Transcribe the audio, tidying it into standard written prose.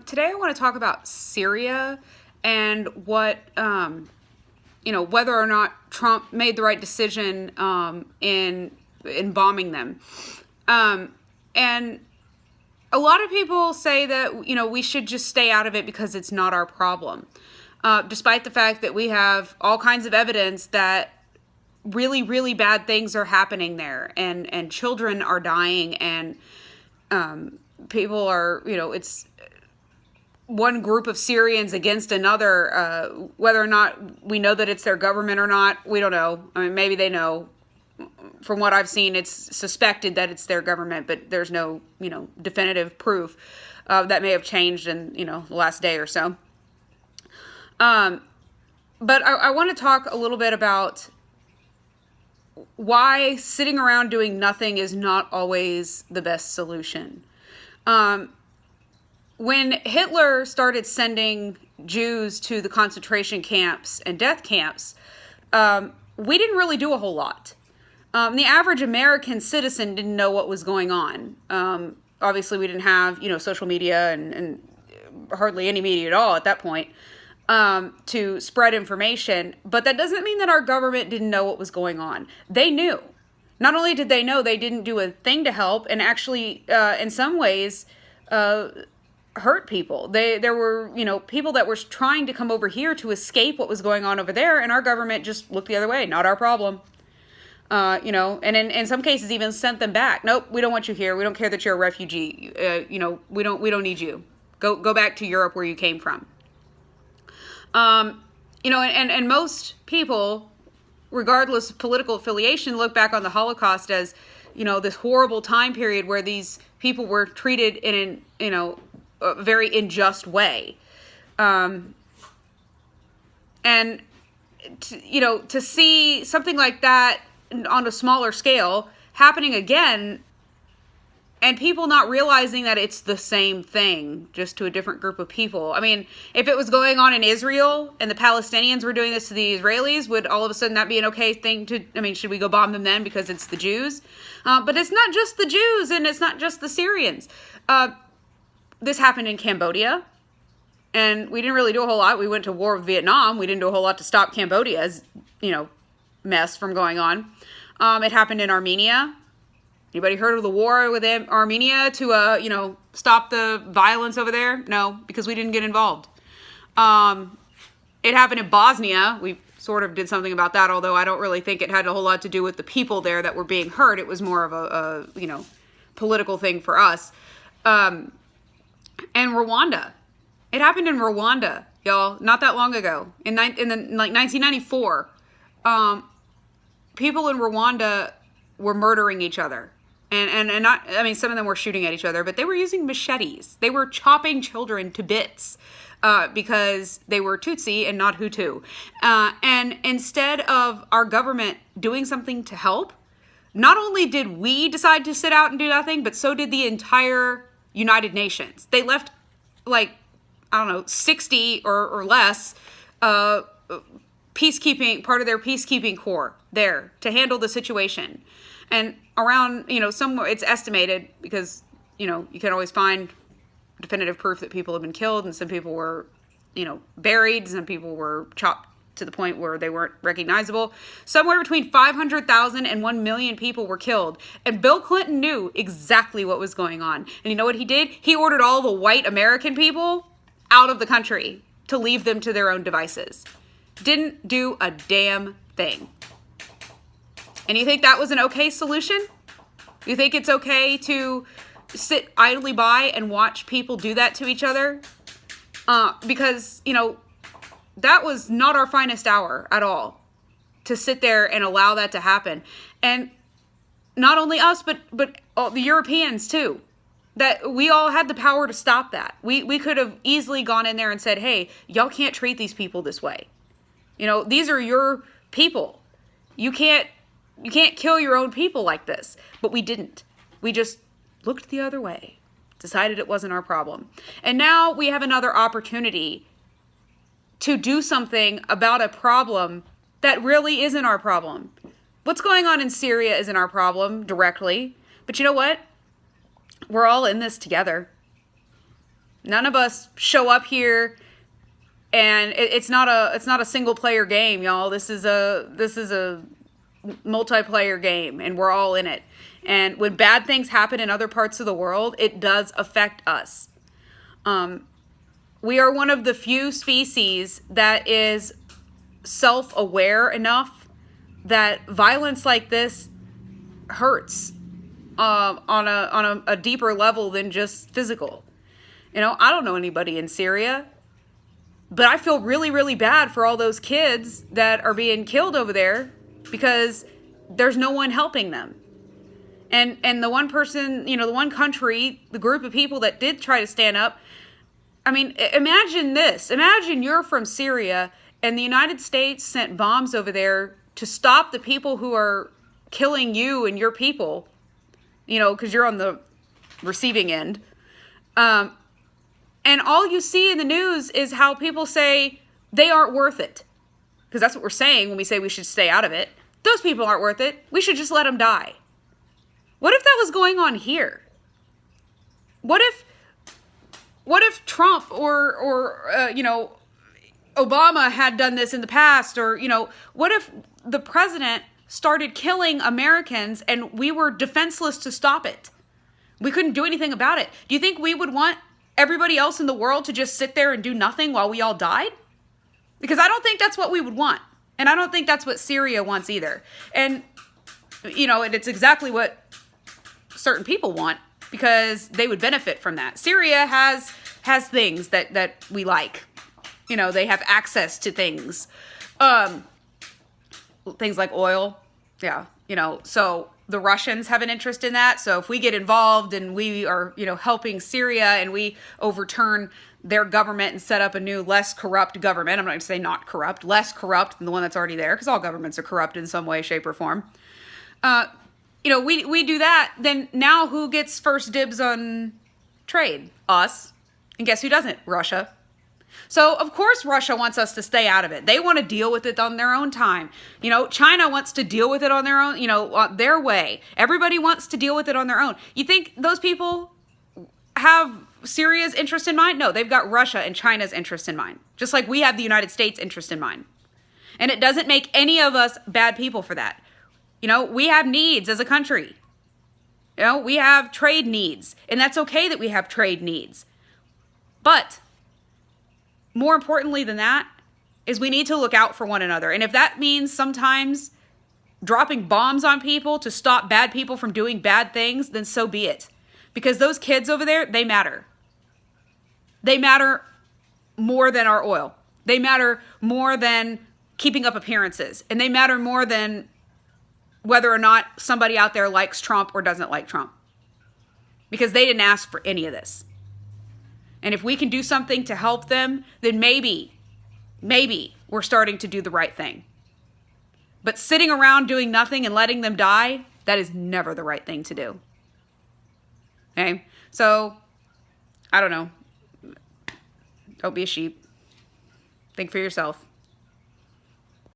Today I want to talk about Syria and whether or not Trump made the right decision in bombing them. And a lot of people say that, we should just stay out of it because it's not our problem. Despite the fact that we have all kinds of evidence that really, really bad things are happening there, and children are dying, and people are, it's one group of Syrians against another. Whether or not we know that it's their government or not, we don't know. I mean, maybe they know. From what I've seen, it's suspected that it's their government, but there's no, definitive proof. That may have changed in, the last day or so. But I want to talk a little bit about why sitting around doing nothing is not always the best solution. When Hitler started sending Jews to the concentration camps and death camps, we didn't really do a whole lot. The average American citizen didn't know what was going on. Obviously, we didn't have, social media and hardly any media at all at that point to spread information. But that doesn't mean that our government didn't know what was going on. They knew. Not only did they know, they didn't do a thing to help, and actually, in some ways, hurt people. There were, people that were trying to come over here to escape what was going on over there, and our government just looked the other way. Not our problem. And in some cases even sent them back. Nope, we don't want you here. We don't care that you're a refugee. We don't need you. Go back to Europe where you came from. And most people, regardless of political affiliation, look back on the Holocaust as, this horrible time period where these people were treated in a very unjust way. To see something like that on a smaller scale happening again, and people not realizing that it's the same thing, just to a different group of people. I mean, if it was going on in Israel and the Palestinians were doing this to the Israelis, would all of a sudden that be an okay thing should we go bomb them then because it's the Jews? But it's not just the Jews, and it's not just the Syrians. This happened in Cambodia, and we didn't really do a whole lot. We went to war with Vietnam. We didn't do a whole lot to stop Cambodia's, mess from going on. It happened in Armenia. Anybody heard of the war with Armenia to, stop the violence over there? No, because we didn't get involved. It happened in Bosnia. We sort of did something about that, although I don't really think it had a whole lot to do with the people there that were being hurt. It was more of a political thing for us. And Rwanda. It happened in Rwanda, y'all, not that long ago. In 1994. People in Rwanda were murdering each other. And not, some of them were shooting at each other, but they were using machetes. They were chopping children to bits because they were Tutsi and not Hutu. And instead of our government doing something to help, not only did we decide to sit out and do nothing, but so did the entire United Nations. They left 60 or less peacekeeping, part of their peacekeeping corps there to handle the situation. And around, somewhere, it's estimated, because, you can always find definitive proof that people have been killed, and some people were, buried, some people were chopped to the point where they weren't recognizable. Somewhere between 500,000 and 1 million people were killed. And Bill Clinton knew exactly what was going on. And you know what he did? He ordered all the white American people out of the country to leave them to their own devices. Didn't do a damn thing. And you think that was an okay solution? You think it's okay to sit idly by and watch people do that to each other? Because, that was not our finest hour at all, to sit there and allow that to happen. And not only us, but all the Europeans too. That we all had the power to stop that. We could have easily gone in there and said, hey, y'all can't treat these people this way. These are your people. You can't kill your own people like this. But we didn't. We just looked the other way, decided it wasn't our problem. And now we have another opportunity to do something about a problem that really isn't our problem. What's going on in Syria isn't our problem directly. But you know what? We're all in this together. None of us show up here, and it's not a single player game, y'all. This is a multiplayer game, and we're all in it. And when bad things happen in other parts of the world, it does affect us. We are one of the few species that is self-aware enough that violence like this hurts on a deeper level than just physical. You know, I don't know anybody in Syria, but I feel really, really bad for all those kids that are being killed over there because there's no one helping them. And the one person, you know, the one country, the group of people that did try to stand up, I mean, imagine this. Imagine you're from Syria and the United States sent bombs over there to stop the people who are killing you and your people, you know, because you're on the receiving end. And all you see in the news is how people say they aren't worth it. Because that's what we're saying when we say we should stay out of it. Those people aren't worth it. We should just let them die. What if that was going on here? What if Trump or you know, Obama had done this in the past? Or, you know, what if the president started killing Americans and we were defenseless to stop it? We couldn't do anything about it. Do you think we would want everybody else in the world to just sit there and do nothing while we all died? Because I don't think that's what we would want. And I don't think that's what Syria wants either. And, you know, and it's exactly what certain people want because they would benefit from that. Syria has things that we like. You know, they have access to things. Things like oil. Yeah, you know, so the Russians have an interest in that. So if we get involved and we are, you know, helping Syria and we overturn their government and set up a new, less corrupt government, I'm not going to say not corrupt, less corrupt than the one that's already there, because all governments are corrupt in some way, shape, or form. You know, we do that, then now who gets first dibs on trade? Us. And guess who doesn't? Russia. So, of course, Russia wants us to stay out of it. They want to deal with it on their own time. You know, China wants to deal with it on their own, you know, their way. Everybody wants to deal with it on their own. You think those people have Syria's interest in mind? No, they've got Russia and China's interest in mind. Just like we have the United States' interest in mind. And it doesn't make any of us bad people for that. You know, we have needs as a country. You know, we have trade needs. And that's okay that we have trade needs. But more importantly than that is we need to look out for one another. And if that means sometimes dropping bombs on people to stop bad people from doing bad things, then so be it. Because those kids over there, they matter. They matter more than our oil. They matter more than keeping up appearances. And they matter more than whether or not somebody out there likes Trump or doesn't like Trump. Because they didn't ask for any of this. And if we can do something to help them, then maybe we're starting to do the right thing. But sitting around doing nothing and letting them die, that is never the right thing to do. Okay? So, I don't know. Don't be a sheep. Think for yourself.